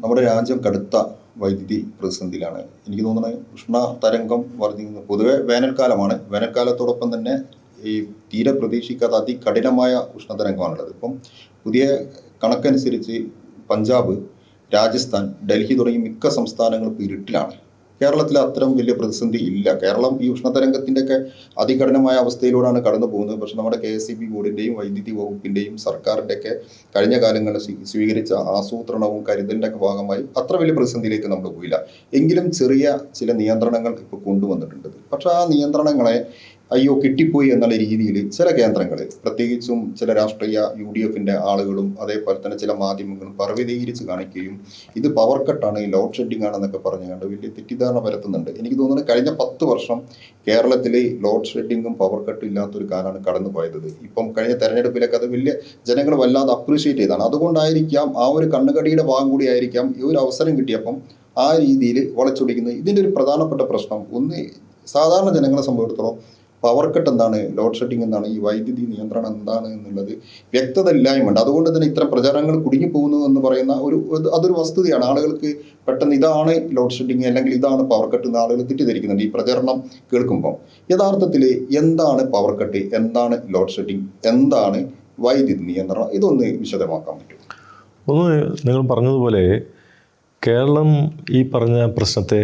നമ്മുടെ രാജ്യം കടുത്ത വൈദ്യുതി പ്രതിസന്ധിയിലാണ്. എനിക്ക് തോന്നുന്നത് ഉഷ്ണ തരംഗം വർദ്ധിക്കുന്നത് പൊതുവെ വേനൽക്കാലമാണ്. വേനൽക്കാലത്തോടൊപ്പം തന്നെ ഈ തീരെ പ്രതീക്ഷിക്കാത്ത അതികഠിനമായ ഉഷ്ണതരംഗമാണുള്ളത്. ഇപ്പം പുതിയ കണക്കനുസരിച്ച് പഞ്ചാബ്, രാജസ്ഥാൻ, ഡൽഹി തുടങ്ങി മിക്ക സംസ്ഥാനങ്ങളും ഇരുട്ടിലാണ്. കേരളത്തിൽ അത്തരം വലിയ പ്രതിസന്ധി ഇല്ല. കേരളം ഈ ഉഷ്ണതരംഗത്തിൻ്റെയൊക്കെ അതികഠിനമായ അവസ്ഥയിലൂടെയാണ് കടന്നു പോകുന്നത്. പക്ഷെ നമ്മുടെ KSEB ബോർഡിൻ്റെയും വൈദ്യുതി വകുപ്പിൻ്റെയും സർക്കാരിൻ്റെയൊക്കെ കഴിഞ്ഞ കാലങ്ങളിൽ സ്വീകരിച്ച ആസൂത്രണവും കരുതലിൻ്റെ ഒക്കെ ഭാഗമായി അത്ര വലിയ പ്രതിസന്ധിയിലേക്ക് നമ്മൾ പോയില്ല. എങ്കിലും ചെറിയ ചില നിയന്ത്രണങ്ങൾ ഇപ്പോൾ കൊണ്ടുവന്നിട്ടുണ്ട്. പക്ഷെ ആ നിയന്ത്രണങ്ങളെ അയ്യോ കിട്ടിപ്പോയി എന്നുള്ള രീതിയിൽ ചില കേന്ദ്രങ്ങൾ, പ്രത്യേകിച്ചും ചില രാഷ്ട്രീയ UDFൻ്റെ ആളുകളും അതേപോലെ തന്നെ ചില മാധ്യമങ്ങളും പർവ്വതീകരിച്ച് കാണിക്കുകയും ഇത് പവർ കട്ടാണ്, ലോഡ് ഷെഡിംഗ് ആണെന്നൊക്കെ പറഞ്ഞുകൊണ്ട് വലിയ തെറ്റിദ്ധാരണ പരത്തുന്നുണ്ട്. എനിക്ക് തോന്നുന്നത് കഴിഞ്ഞ 10 വർഷം കേരളത്തിൽ ലോഡ് ഷെഡിങ്ങും പവർ കട്ടും ഇല്ലാത്തൊരു കാലമാണ് കടന്നു പോയത്. ഇപ്പം കഴിഞ്ഞ തെരഞ്ഞെടുപ്പിലൊക്കെ അത് വലിയ ജനങ്ങൾ വല്ലാതെ അപ്രീഷിയേറ്റ് ചെയ്താണ്. അതുകൊണ്ടായിരിക്കാം, ആ ഒരു കണ്ണുകടിയുടെ ഭാഗം കൂടി ആയിരിക്കാം ഈ ഒരു അവസരം കിട്ടിയപ്പം ആ രീതിയിൽ വളച്ചൊടിക്കുന്നത്. ഇതിൻ്റെ ഒരു പ്രധാനപ്പെട്ട പ്രശ്നം ഒന്ന്, സാധാരണ ജനങ്ങളെ സംബന്ധിച്ചിടത്തോളം പവർ കട്ട് എന്താണ്, ലോഡ് ഷെഡിങ് എന്താണ്, ഈ വൈദ്യുതി നിയന്ത്രണം എന്താണ് എന്നുള്ളത് വ്യക്തത ഇല്ലായ്മയുണ്ട്. അതുകൊണ്ട് തന്നെ ഇത്തരം പ്രചാരണങ്ങൾ കുടുങ്ങിപ്പോകുന്നു എന്ന് പറയുന്ന അതൊരു വസ്തുതയാണ്. ആളുകൾക്ക് പെട്ടെന്ന് ഇതാണ് ലോഡ് ഷെഡിങ് അല്ലെങ്കിൽ ഇതാണ് പവർ കട്ട് എന്ന് ആളുകൾ തെറ്റിദ്ധരിക്കുന്നുണ്ട് ഈ പ്രചരണം കേൾക്കുമ്പോൾ. യഥാർത്ഥത്തിൽ എന്താണ് പവർ കട്ട്, എന്താണ് ലോഡ് ഷെഡിങ്, എന്താണ് വൈദ്യുതി നിയന്ത്രണം, ഇതൊന്ന് വിശദമാക്കാൻ പറ്റും? ഒന്ന്, നിങ്ങൾ പറഞ്ഞതുപോലെ കേരളം ഈ പറഞ്ഞ പ്രശ്നത്തെ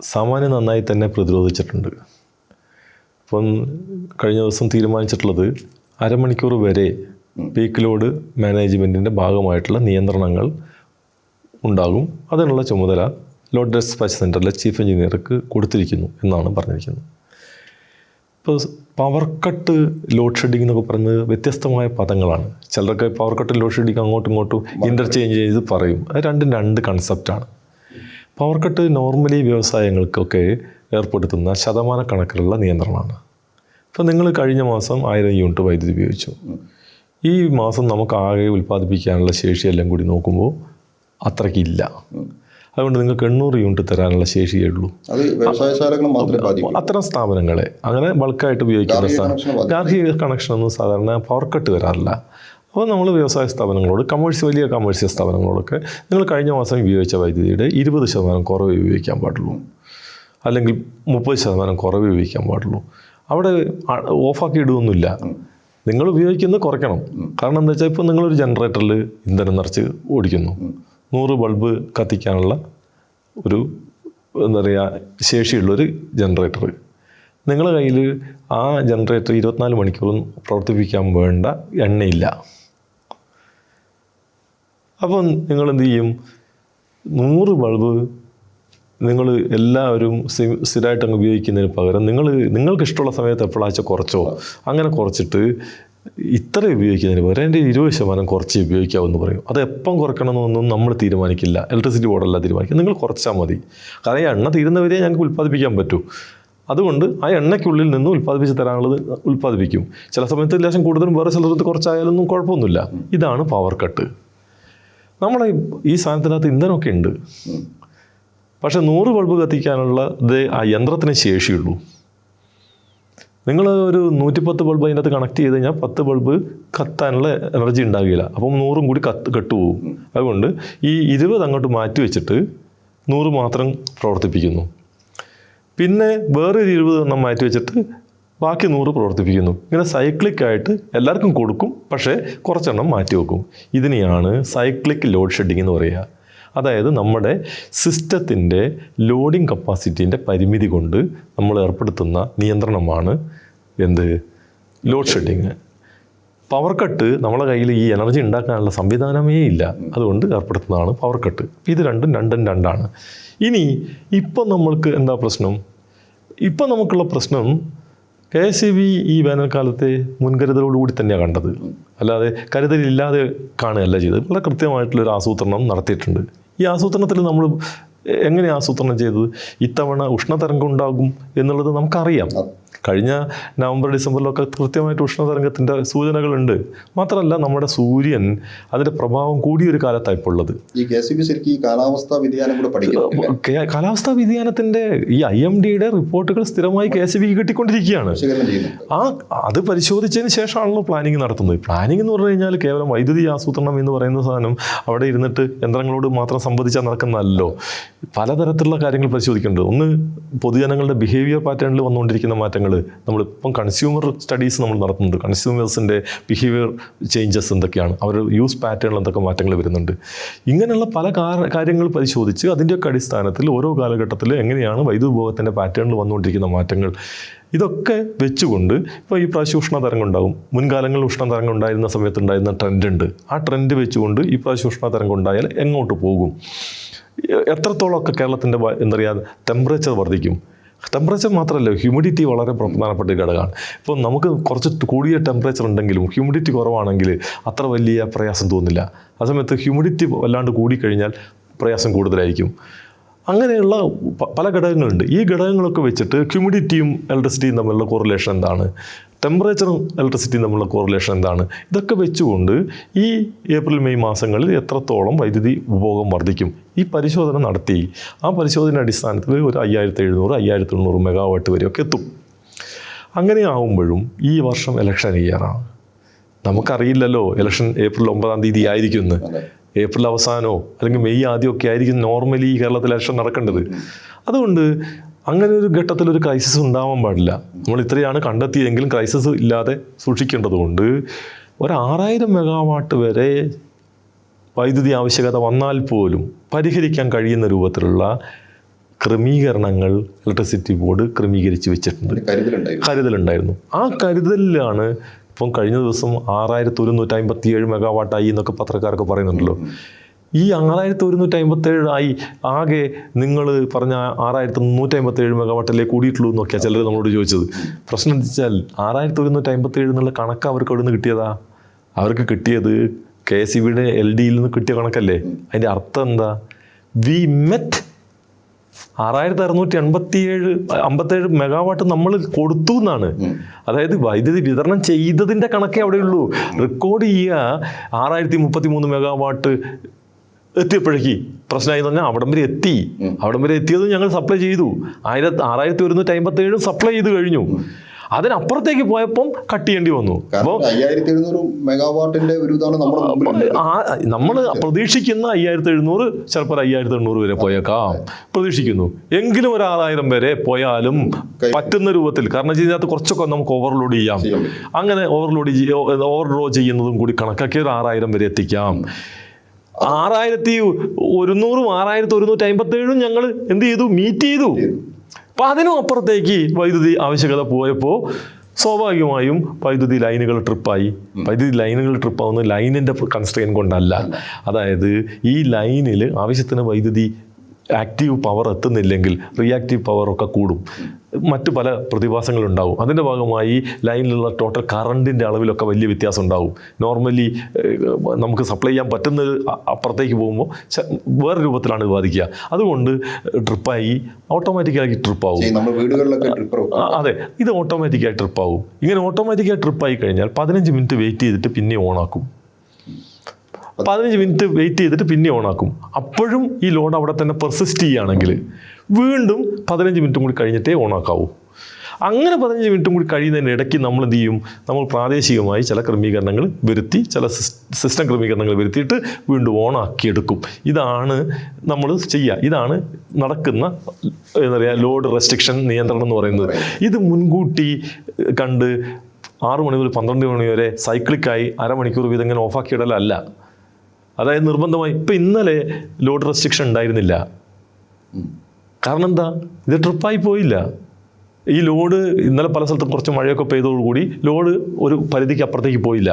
സാമാന്യം നന്നായി തന്നെ പ്രതിരോധിച്ചിട്ടുണ്ട്. ഇപ്പം കഴിഞ്ഞ ദിവസം തീരുമാനിച്ചിട്ടുള്ളത് അരമണിക്കൂർ വരെ പീക്ക് ലോഡ് മാനേജ്മെൻറ്റിൻ്റെ ഭാഗമായിട്ടുള്ള നിയന്ത്രണങ്ങൾ ഉണ്ടാകും. അതിനുള്ള ചുമതല ലോഡ് ഡിസ്പാച്ച് സെൻറ്ററിലെ ചീഫ് എഞ്ചിനീയർക്ക് കൊടുത്തിരിക്കുന്നു എന്നാണ് പറഞ്ഞിരിക്കുന്നത്. ഇപ്പോൾ പവർ കട്ട്, ലോഡ് ഷെഡിങ് എന്നൊക്കെ പറയുന്നത് വ്യത്യസ്തമായ പദങ്ങളാണ്. ചിലർക്ക് പവർ കട്ട്, ലോഡ് ഷെഡിങ് അങ്ങോട്ടും ഇങ്ങോട്ടും ഇൻ്റർചേഞ്ച് ചെയ്ത് പറയും. അത് രണ്ടും രണ്ട് കൺസെപ്റ്റാണ്. പവർ കട്ട് നോർമലി വ്യവസായങ്ങൾക്കൊക്കെ ഏർപ്പെടുത്തുന്ന ശതമാനക്കണക്കിലുള്ള നിയന്ത്രണമാണ്. ഇപ്പോൾ നിങ്ങൾ കഴിഞ്ഞ മാസം 1000 യൂണിറ്റ് വൈദ്യുതി ഉപയോഗിച്ചു. ഈ മാസം നമുക്ക് ആകെ ഉൽപ്പാദിപ്പിക്കാനുള്ള ശേഷിയെല്ലാം കൂടി നോക്കുമ്പോൾ അത്രയ്ക്കില്ല. അതുകൊണ്ട് നിങ്ങൾക്ക് 800 യൂണിറ്റ് തരാനുള്ള ശേഷിയേ ഉള്ളൂ. അത്തരം സ്ഥാപനങ്ങളെ, അങ്ങനെ ബൾക്കായിട്ട് ഉപയോഗിക്കുന്ന ഗാർഹിക കണക്ഷനൊന്നും സാധാരണ പവർ കട്ട് വരാറില്ല. അപ്പോൾ നമ്മൾ വ്യവസായ സ്ഥാപനങ്ങളോട്, വലിയ കമേഴ്സ്യൽ സ്ഥാപനങ്ങളോടൊക്കെ നിങ്ങൾ കഴിഞ്ഞ മാസം ഉപയോഗിച്ച വൈദ്യുതിയുടെ 20% കുറവ് ഉപയോഗിക്കാൻ പാടുള്ളൂ, അല്ലെങ്കിൽ 30% കുറവ് ഉപയോഗിക്കാൻ പാടുള്ളൂ. അവിടെ ഓഫാക്കി ഇടുകയൊന്നുമില്ല. നിങ്ങൾ ഉപയോഗിക്കുന്നത് കുറയ്ക്കണം. കാരണം എന്താ വെച്ചാൽ, ഇപ്പോൾ നിങ്ങളൊരു ജനറേറ്ററിൽ ഇന്ധനം നിറച്ച് ഓടിക്കുന്നു. 100 ബൾബ് കത്തിക്കാനുള്ള ഒരു എന്താ പറയുക ശേഷിയുള്ളൊരു ജനറേറ്റർ. നിങ്ങളുടെ കയ്യിൽ ആ ജനറേറ്റർ 24 മണിക്കൂറും പ്രവർത്തിപ്പിക്കാൻ വേണ്ട എണ്ണയില്ല. അപ്പം നിങ്ങളെന്ത് ചെയ്യും? 100 ബൾബ് നിങ്ങൾ എല്ലാവരും സ്ഥിരമായിട്ട് അങ്ങ് ഉപയോഗിക്കുന്നതിന് പകരം നിങ്ങൾക്ക് ഇഷ്ടമുള്ള സമയത്ത് എപ്പോഴാച്ച കുറച്ചോ, അങ്ങനെ കുറച്ചിട്ട് ഇത്ര ഉപയോഗിക്കുന്നതിന് പകരം എൻ്റെ 20% കുറച്ച് ഉപയോഗിക്കാമെന്ന് പറയും. അത് എപ്പം കുറയ്ക്കണമെന്നൊന്നും നമ്മൾ തീരുമാനിക്കില്ല, ഇലക്ട്രിസിറ്റി ബോർഡല്ല തീരുമാനിക്കുക. നിങ്ങൾ കുറച്ചാൽ മതി. കാരണം ഈ എണ്ണ തീരുന്നവരെ ഞങ്ങൾക്ക് ഉൽപ്പാദിപ്പിക്കാൻ പറ്റൂ. അതുകൊണ്ട് ആ എണ്ണയ്ക്കുള്ളിൽ നിന്ന് ഉൽപ്പാദിപ്പിച്ച് തരാനുള്ളത് ഉൽപ്പാദിപ്പിക്കും. ചില സമയത്ത് ലേശം കൂടുതലും വേറെ ചിലർക്ക് കുറച്ചായാലൊന്നും കുഴപ്പമൊന്നുമില്ല. ഇതാണ് പവർ കട്ട്. നമ്മളെ ഈ സാധനത്തിനകത്ത് ഇന്ധനമൊക്കെ ഉണ്ട്, പക്ഷേ 100 ബൾബ് കത്തിക്കാനുള്ള ആ യന്ത്രത്തിന് ശേഷിയുള്ളൂ. നിങ്ങൾ ഒരു 110 ബൾബ് അതിനകത്ത് കണക്ട് ചെയ്ത് കഴിഞ്ഞാൽ 10 ബൾബ് കത്താനുള്ള എനർജി ഉണ്ടാകില്ല. അപ്പം 100 കൂടി കെട്ടുപോകും. അതുകൊണ്ട് ഈ 20 അങ്ങോട്ട് മാറ്റി വെച്ചിട്ട് 100 മാത്രം പ്രവർത്തിപ്പിക്കുന്നു. പിന്നെ വേറൊരു 20 എണ്ണം മാറ്റി വെച്ചിട്ട് ബാക്കി 100 പ്രവർത്തിപ്പിക്കുന്നു. ഇങ്ങനെ സൈക്ലിക്കായിട്ട് എല്ലാവർക്കും കൊടുക്കും, പക്ഷേ കുറച്ചെണ്ണം മാറ്റി വെക്കും. ഇതിനെയാണ് സൈക്ലിക് ലോഡ് ഷെഡിങ് എന്ന് പറയുക. അതായത് നമ്മുടെ സിസ്റ്റത്തിൻ്റെ ലോഡിംഗ് കപ്പാസിറ്റീൻ്റെ പരിമിതി കൊണ്ട് നമ്മൾ ഏർപ്പെടുത്തുന്ന നിയന്ത്രണമാണ് ലോഡ് ഷെഡിങ്. പവർ കട്ട് നമ്മളെ കയ്യിൽ ഈ എനർജി ഉണ്ടാക്കാനുള്ള സംവിധാനമേ ഇല്ല, അതുകൊണ്ട് ഏർപ്പെടുത്തുന്നതാണ് പവർ കട്ട്. ഇത് രണ്ടും രണ്ടാണ്. ഇനി ഇപ്പം നമ്മൾക്ക് എന്താ പ്രശ്നം? ഇപ്പം നമുക്കുള്ള പ്രശ്നം KSEB ഈ വേനൽക്കാലത്തെ മുൻകരുതലോടുകൂടി തന്നെയാണ് കണ്ടത്, അല്ലാതെ കരുതലില്ലാതെ കാണുകയല്ല ചെയ്തത്. വളരെ കൃത്യമായിട്ടുള്ളൊരു ആസൂത്രണം നടത്തിയിട്ടുണ്ട്. ഈ ആസൂത്രണത്തിൽ നമ്മൾ എങ്ങനെ ആസൂത്രണം ചെയ്തത്? ഇത്തവണ ഉഷ്ണതരംഗം ഉണ്ടാകും എന്നുള്ളത് നമുക്കറിയാം. കഴിഞ്ഞ നവംബർ ഡിസംബറിലൊക്കെ കൃത്യമായിട്ട് ഉഷ്ണതരംഗത്തിൻ്റെ സൂചനകളുണ്ട്. മാത്രമല്ല നമ്മുടെ സൂര്യൻ അതിൻ്റെ പ്രഭാവം കൂടിയൊരു കാലത്താണ് ഇപ്പോൾ ഉള്ളത്. ഈ KCB ശരിക്കും ഈ കാലാവസ്ഥാ വ്യതിയാനം കൂടെ പഠിക്കുന്നു. കാലാവസ്ഥാ വ്യതിയാനത്തിൻ്റെ ഈ IMDയുടെ റിപ്പോർട്ടുകൾ സ്ഥിരമായി KCBക്ക് കിട്ടിക്കൊണ്ടിരിക്കുകയാണ്. അത് പരിശോധിച്ചതിന് ശേഷമാണല്ലോ പ്ലാനിങ് നടത്തുന്നത്. പ്ലാനിങ് എന്ന് പറഞ്ഞു കഴിഞ്ഞാൽ കേവലം വൈദ്യുതി ആസൂത്രണം എന്ന് പറയുന്ന സാധനം അവിടെ ഇരുന്നിട്ട് യന്ത്രങ്ങളോട് മാത്രം സംവദിച്ചാൽ നടക്കുന്നതല്ലോ. പലതരത്തിലുള്ള കാര്യങ്ങൾ പരിശോധിക്കേണ്ടത്. ഒന്ന്, പൊതുജനങ്ങളുടെ ബിഹേവിയർ പാറ്റേണിൽ വന്നുകൊണ്ടിരിക്കുന്ന മാറ്റങ്ങൾ. നമ്മളിപ്പം കൺസ്യൂമർ സ്റ്റഡീസ് നമ്മൾ നടത്തുന്നുണ്ട്. കൺസ്യൂമേഴ്സിൻ്റെ ബിഹേവിയർ ചേഞ്ചസ് എന്തൊക്കെയാണ്, അവരുടെ യൂസ് പാറ്റേണിൽ എന്തൊക്കെ മാറ്റങ്ങൾ വരുന്നുണ്ട്. ഇങ്ങനെയുള്ള പല കാര്യങ്ങൾ പരിശോധിച്ച് അതിൻ്റെയൊക്കെ അടിസ്ഥാനത്തിൽ ഓരോ കാലഘട്ടത്തിൽ എങ്ങനെയാണ് വൈദ്യുതി ഉപഭോഗത്തിൻ്റെ പാറ്റേണിൽ വന്നുകൊണ്ടിരിക്കുന്ന മാറ്റങ്ങൾ, ഇതൊക്കെ വെച്ചുകൊണ്ട് ഇപ്പോൾ ഈ പ്രാവശ്യം ഉഷ്ണതരംഗം ഉണ്ടാകും. മുൻകാലങ്ങളിൽ ഉഷ്ണതരംഗം ഉണ്ടായിരുന്ന സമയത്ത് ഉണ്ടായിരുന്ന ട്രെൻഡ് ഉണ്ട്. ആ ട്രെൻഡ് വെച്ചുകൊണ്ട് ഈ പ്രാവശ്യം ഉഷ്ണതരംഗം ഉണ്ടായാൽ എങ്ങോട്ട് പോകും, എത്രത്തോളമൊക്കെ കേരളത്തിൻ്റെ എന്താ പറയുക ടെമ്പറേച്ചർ വർദ്ധിക്കും. ടെമ്പറേച്ചർ മാത്രമല്ല, ഹ്യൂമിഡിറ്റി വളരെ പ്രധാനപ്പെട്ട ഘടകമാണ്. ഇപ്പോൾ നമുക്ക് കുറച്ച് കൂടിയ ടെമ്പറേച്ചർ ഉണ്ടെങ്കിലും ഹ്യൂമിഡിറ്റി കുറവാണെങ്കിൽ അത്ര വലിയ പ്രയാസം തോന്നില്ല. ആ സമയത്ത് ഹ്യൂമിഡിറ്റി വല്ലാണ്ട് കൂടിക്കഴിഞ്ഞാൽ പ്രയാസം കൂടുതലായിരിക്കും. അങ്ങനെയുള്ള പല ഘടകങ്ങളുണ്ട്. ഈ ഘടകങ്ങളൊക്കെ വെച്ചിട്ട് ഹ്യൂമിഡിറ്റിയും ഇലക്ട്രിസിറ്റിയും തമ്മിലുള്ള കോറിലേഷൻ എന്താണ്, ടെമ്പറേച്ചറും ഇലക്ട്രിസിറ്റിയും തമ്മിലുള്ള കോറിലേഷൻ എന്താണ്, ഇതൊക്കെ വെച്ചുകൊണ്ട് ഈ ഏപ്രിൽ മെയ് മാസങ്ങളിൽ എത്രത്തോളം വൈദ്യുതി ഉപഭോഗം വർദ്ധിക്കും ഈ പരിശോധന നടത്തി. ആ പരിശോധന അടിസ്ഥാനത്തിൽ ഒരു 5700 5800 മെഗാവാട്ട് വരെയൊക്കെ എത്തും. അങ്ങനെ ആവുമ്പോഴും ഈ വർഷം ഇലക്ഷൻ ഇയറാണ്. നമുക്കറിയില്ലല്ലോ ഇലക്ഷൻ ഏപ്രിൽ 9-ാം തീയതി ആയിരിക്കുമെന്ന്. ഏപ്രിൽ അവസാനമോ അല്ലെങ്കിൽ മെയ് ആദ്യമൊക്കെ ആയിരിക്കും നോർമലി കേരളത്തിൽ ഇലക്ഷൻ നടക്കേണ്ടത്. അതുകൊണ്ട് അങ്ങനെ ഒരു ഘട്ടത്തിൽ ഒരു ക്രൈസിസ് ഉണ്ടാവാൻ പാടില്ല. നമ്മൾ ഇത്രയാണ് കണ്ടെത്തിയെങ്കിലും ക്രൈസിസ് ഇല്ലാതെ സൂക്ഷിക്കേണ്ടതുകൊണ്ട് 6000 മെഗാവാട്ട് വരെ വൈദ്യുതി ആവശ്യകത വന്നാൽ പോലും പരിഹരിക്കാൻ കഴിയുന്ന രൂപത്തിലുള്ള ക്രമീകരണങ്ങൾ ഇലക്ട്രിസിറ്റി ബോർഡ് ക്രമീകരിച്ച് വെച്ചിട്ടുണ്ട്. കരുതലുണ്ടായിരുന്നു. ആ കരുതലിലാണ് ഇപ്പം കഴിഞ്ഞ ദിവസം 6157 മെഗാവാട്ടായി എന്നൊക്കെ പത്രക്കാരൊക്കെ പറയുന്നുണ്ടല്ലോ. ഈ 6157 ആയി ആകെ നിങ്ങൾ പറഞ്ഞ 6357 മെഗാവാട്ടിലേക്ക് കൂടിയിട്ടുള്ളൂ എന്നൊക്കെയാണ് ചിലർ നമ്മളോട് ചോദിച്ചത്. പ്രശ്നം എന്താ വെച്ചാൽ 6157 എന്നുള്ള കണക്ക് അവർക്ക് എവിടെ നിന്ന് കിട്ടിയതാ? അവർക്ക് കിട്ടിയത് KCBയുടെ LDയിൽ നിന്ന് കിട്ടിയ കണക്കല്ലേ. അതിൻ്റെ അർത്ഥം എന്താ? വി മെറ്റ് 6657 മെഗാവാട്ട് നമ്മൾ കൊടുത്തു എന്നാണ്. അതായത് വൈദ്യുതി വിതരണം ചെയ്തതിൻ്റെ കണക്കേ അവിടെയുള്ളൂ. റെക്കോർഡ് ചെയ്യുക 6033 മെഗാവാട്ട് എത്തിയപ്പോഴേക്ക് പ്രശ്നമായി എന്ന് പറഞ്ഞാൽ അവിടം വരെ എത്തി. അവിടം വരെ എത്തിയത് ഞങ്ങൾ സപ്ലൈ ചെയ്തു. 6157 സപ്ലൈ ചെയ്ത് കഴിഞ്ഞു. അതിനപ്പുറത്തേക്ക് പോയപ്പം കട്ട് ചെയ്യേണ്ടി വന്നു. അപ്പോൾ 5700 മെഗാവാട്ടിന്റെ ഒരു ഇതാണ് നമ്മൾ പ്രതീക്ഷിക്കുന്ന 5700 ചിലപ്പോൾ 5800 വരെ പോയേക്കാം പ്രതീക്ഷിക്കുന്നു. എങ്കിലും ഒരു 6000 വരെ പോയാലും പറ്റുന്ന രൂപത്തിൽ, കാരണം ഇതിനകത്ത് കുറച്ചൊക്കെ നമുക്ക് ഓവർലോഡ് ചെയ്യാം. അങ്ങനെ ഓവർഡ്രോ ചെയ്യുന്നതും കൂടി കണക്കാക്കി ഒരു 6000 വരെ എത്തിക്കാം. 6100 6157 ഞങ്ങൾ എന്ത് ചെയ്തു, മീറ്റ് ചെയ്തു. അപ്പം അതിനും അപ്പുറത്തേക്ക് വൈദ്യുതി ആവശ്യകത പോയപ്പോൾ സ്വാഭാവികമായും വൈദ്യുതി ലൈനുകൾ ട്രിപ്പായി. വൈദ്യുതി ലൈനുകൾ ട്രിപ്പാവുന്നത് ലൈനിൻ്റെ കൺസ്ട്രെയിൻ കൊണ്ടല്ല. അതായത് ഈ ലൈനിൽ ആവശ്യത്തിന് വൈദ്യുതി ആക്റ്റീവ് പവർ എത്തുന്നില്ലെങ്കിൽ റിയാക്റ്റീവ് പവറൊക്കെ കൂടും, മറ്റു പല പ്രതിഭാസങ്ങളുണ്ടാവും. അതിൻ്റെ ഭാഗമായി ലൈനിലുള്ള ടോട്ടൽ കറണ്ടിൻ്റെ അളവിലൊക്കെ വലിയ വ്യത്യാസം ഉണ്ടാവും. നോർമലി നമുക്ക് സപ്ലൈ ചെയ്യാൻ പറ്റുന്നത് അപ്പുറത്തേക്ക് പോകുമ്പോൾ വേറെ രൂപത്തിലാണ് ഇത് ബാധിക്കുക. അതുകൊണ്ട് ട്രിപ്പായി ഓട്ടോമാറ്റിക്കായി ട്രിപ്പാവും. അതെ, ഇത് ഓട്ടോമാറ്റിക്കായി ട്രിപ്പാവും. ഇങ്ങനെ ഓട്ടോമാറ്റിക്കായി ട്രിപ്പായി കഴിഞ്ഞാൽ 15 മിനിറ്റ് വെയിറ്റ് ചെയ്തിട്ട് പിന്നെ ഓണാക്കും. 15 മിനിറ്റ് വെയിറ്റ് ചെയ്തിട്ട് പിന്നെ ഓണാക്കും. അപ്പോഴും ഈ ലോഡ് അവിടെ തന്നെ പെർസിസ്റ്റ് ചെയ്യുകയാണെങ്കിൽ വീണ്ടും 15 മിനിറ്റും കൂടി കഴിഞ്ഞിട്ടേ ഓണാക്കാവൂ. അങ്ങനെ 15 മിനിറ്റും കൂടി കഴിയുന്നതിന് ഇടയ്ക്ക് നമ്മൾ എന്ത് ചെയ്യും, നമ്മൾ പ്രാദേശികമായി ചില ക്രമീകരണങ്ങൾ വരുത്തി, ചില സിസ്റ്റം ക്രമീകരണങ്ങൾ വരുത്തിയിട്ട് വീണ്ടും ഓണാക്കിയെടുക്കും. ഇതാണ് നമ്മൾ ചെയ്യുക. ഇതാണ് നടക്കുന്ന എന്താ പറയുക ലോഡ് റെസ്ട്രിക്ഷൻ നിയന്ത്രണം എന്ന് പറയുന്നത്. ഇത് മുൻകൂട്ടി കണ്ട് 6 മണി മുതൽ 12 മണി വരെ സൈക്ലിക്കായി അരമണിക്കൂർ വീതം ഇങ്ങനെ ഓഫാക്കിയിടലല്ല. അതായത് നിർബന്ധമായി ഇപ്പം ഇന്നലെ ലോഡ് റെസ്ട്രിക്ഷൻ ഉണ്ടായിരുന്നില്ല. കാരണം എന്താ, ഇത് ട്രിപ്പായി പോയില്ല. ഈ ലോഡ് ഇന്നലെ പല സ്ഥലത്തും കുറച്ച് മഴയൊക്കെ പെയ്തതോടുകൂടി ലോഡ് ഒരു പരിധിക്ക് അപ്പുറത്തേക്ക് പോയില്ല.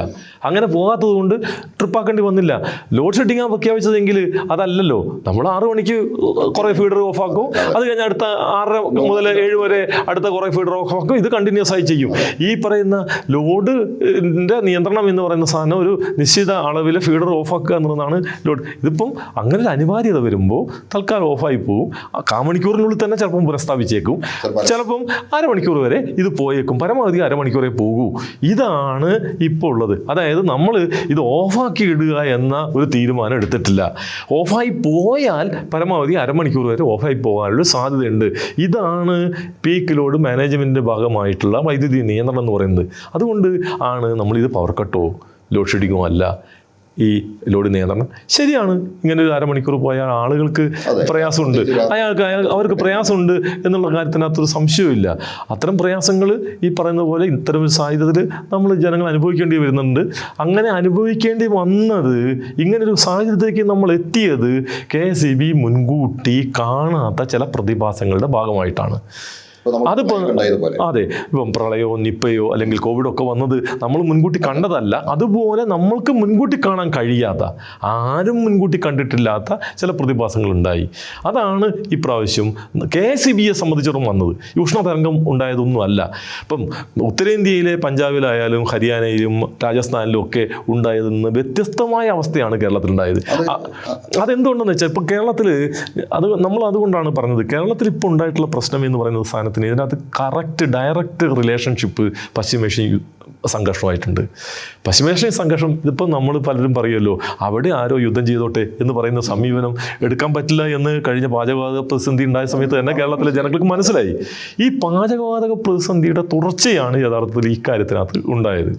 അങ്ങനെ പോകാത്തത് കൊണ്ട് ട്രിപ്പാക്കേണ്ടി വന്നില്ല. ലോഡ് ഷെഡിങ്ങാണ് പ്രഖ്യാപിച്ചതെങ്കിൽ അതല്ലല്ലോ. നമ്മൾ 6 മണിക്ക് കുറേ ഫീഡർ ഓഫാക്കും, അത് കഴിഞ്ഞ് അടുത്ത 6 മുതൽ 7 വരെ അടുത്ത കുറേ ഫീഡർ ഓഫാക്കും. ഇത് കണ്ടിന്യൂസ് ആയി ചെയ്യും. ഈ പറയുന്ന ലോഡിൻ്റെ നിയന്ത്രണം എന്ന് പറയുന്ന സാധനം ഒരു നിശ്ചിത അളവിൽ ഫീഡർ ഓഫാക്കുക എന്നുള്ളതാണ് ലോഡ്. ഇതിപ്പം അങ്ങനെ ഒരു അനിവാര്യത വരുമ്പോൾ തൽക്കാലം ഓഫായി പോവും. കാമണിക്കൂറിനുള്ളിൽ തന്നെ ചിലപ്പം പുനഃസ്ഥാപിച്ചേക്കും, ചിലപ്പം അരമണിക്കൂർ വരെ ഇത് പോയേക്കും, പരമാവധി അരമണിക്കൂറേ പോകൂ. ഇതാണ് ഇപ്പോൾ ഉള്ളത്. അതായത് നമ്മൾ ഇത് ഓഫാക്കി ഇടുക എന്ന ഒരു തീരുമാനം എടുത്തിട്ടില്ല. ഓഫായി പോയാൽ പരമാവധി അരമണിക്കൂർ വരെ ഓഫായി പോകാനുള്ള സാധ്യതയുണ്ട്. ഇതാണ് പീക്ക് ലോഡ് മാനേജ്മെൻറ്റിൻ്റെ ഭാഗമായിട്ടുള്ള വൈദ്യുതി നിയന്ത്രണം എന്ന് പറയുന്നത്. അതുകൊണ്ട് ആണ് നമ്മളിത് പവർ കട്ടോ ലോഡ് ഷെഡിങ്ങോ അല്ല, ഈ ലോഡ് നിയന്ത്രണം. ശരിയാണ്, ഇങ്ങനെ ഒരു അരമണിക്കൂർ പോയാൽ ആളുകൾക്ക് പ്രയാസമുണ്ട്, അവർക്ക് പ്രയാസമുണ്ട് എന്നുള്ള കാര്യത്തിനകത്തൊരു സംശയമില്ല. അത്തരം പ്രയാസങ്ങൾ ഈ പറയുന്ന പോലെ ഇത്തരം ഒരു സാഹചര്യത്തിൽ നമ്മൾ ജനങ്ങൾ അനുഭവിക്കേണ്ടി വരുന്നുണ്ട്. അങ്ങനെ അനുഭവിക്കേണ്ടി വന്നത്, ഇങ്ങനൊരു സാഹചര്യത്തിലേക്ക് നമ്മൾ എത്തിയത് KSEB മുൻകൂട്ടി കാണാത്ത ചില പ്രതിഭാസങ്ങളുടെ ഭാഗമായിട്ടാണ്. അതിപ്പോൾ അതെ, ഇപ്പം പ്രളയമോ നിപ്പയോ അല്ലെങ്കിൽ കോവിഡൊക്കെ വന്നത് നമ്മൾ മുൻകൂട്ടി കണ്ടതല്ല. അതുപോലെ നമ്മൾക്ക് മുൻകൂട്ടി കാണാൻ കഴിയാത്ത, ആരും മുൻകൂട്ടി കണ്ടിട്ടില്ലാത്ത ചില പ്രതിഭാസങ്ങളുണ്ടായി. അതാണ് ഇപ്രാവശ്യം KSEBയെ സംബന്ധിച്ചിടത്തോളം വന്നത്. ഈ ഉഷ്ണതരംഗം ഉണ്ടായതൊന്നും അല്ല. ഇപ്പം ഉത്തരേന്ത്യയിലെ പഞ്ചാബിലായാലും ഹരിയാനയിലും രാജസ്ഥാനിലും ഒക്കെ ഉണ്ടായതെന്ന് വ്യത്യസ്തമായ അവസ്ഥയാണ് കേരളത്തിലുണ്ടായത്. അതെന്തുകൊണ്ടെന്ന് വെച്ചാൽ ഇപ്പം കേരളത്തിൽ നമ്മൾ അതുകൊണ്ടാണ് പറഞ്ഞത്, കേരളത്തിൽ ഇപ്പോൾ ഉണ്ടായിട്ടുള്ള പ്രശ്നം എന്ന് പറയുന്നത് സ്ഥാനത്ത് ഇതിനകത്ത് ഡയറക്റ്റ് റിലേഷൻഷിപ്പ് പശ്ചിമേഷ്യൻ സംഘർഷമായിട്ടുണ്ട്. പശ്ചിമേഷ്യൻ സംഘർഷം ഇതിപ്പോൾ നമ്മൾ പലരും പറയുമല്ലോ, അവിടെ ആരോ യുദ്ധം ചെയ്തോട്ടെ എന്ന് പറയുന്ന സമീപനം എടുക്കാൻ പറ്റില്ല എന്ന് കഴിഞ്ഞ പാചകവാതക പ്രതിസന്ധി ഉണ്ടായ സമയത്ത് തന്നെ കേരളത്തിലെ ജനങ്ങൾക്ക് മനസ്സിലായി. ഈ പാചകവാതക പ്രതിസന്ധിയുടെ തുടർച്ചയാണ് യഥാർത്ഥത്തിൽ ഈ കാര്യത്തിനകത്ത് ഉണ്ടായത്.